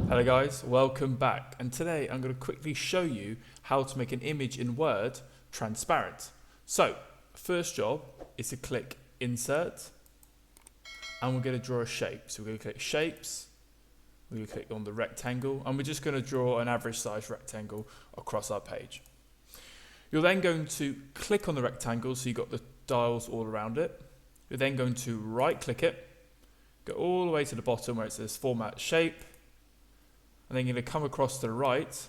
Hello guys, welcome back, and today I'm going to quickly show you how to make an image in Word transparent. So, first job is to click Insert, and we're going to draw a shape. So we're going to click Shapes, we're going to click on the rectangle, and we're just going to draw an average size rectangle across our page. You're then going to click on the rectangle, so you've got the dials all around it. You're then going to right click it, go all the way to the bottom where it says Format Shape, and then you're going to come across to the right,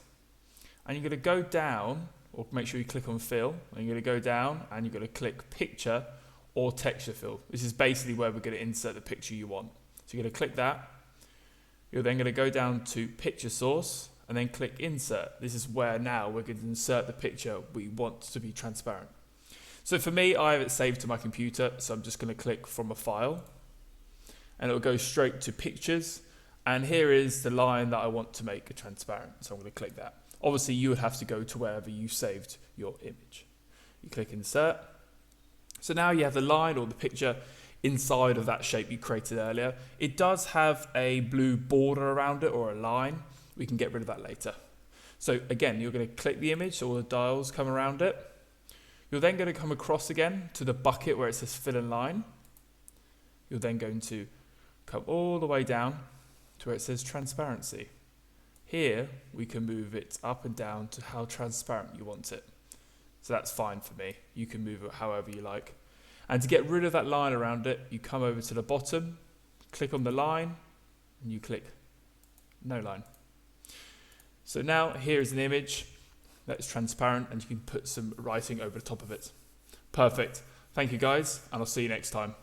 and you're going to go down, or make sure you click on Fill, and you're going to go down and you're going to click Picture or Texture Fill. This is basically where we're going to insert the picture you want. So you're going to click that. You're then going to go down to Picture Source and then click Insert. This is where now we're going to insert the picture we want to be transparent. So for me, I have it saved to my computer, so I'm just going to click from a file, and it will go straight to Pictures. And here is the line that I want to make it transparent. So I'm going to click that. Obviously, you would have to go to wherever you saved your image. You click Insert. So now you have the line or the picture inside of that shape you created earlier. It does have a blue border around it or a line. We can get rid of that later. So again, you're going to click the image, so all the dials come around it. You're then going to come across again to the bucket where it says Fill and Line. You're then going to come all the way down to where it says Transparency. Here we can move it up and down to how transparent you want it. So that's fine for me. You can move it however you like. And to get rid of that line around it, you come over to the bottom, click on the line, and you click No Line. So now here is an image that's transparent, and you can put some writing over the top of it. Perfect. Thank you guys, and I'll see you next time.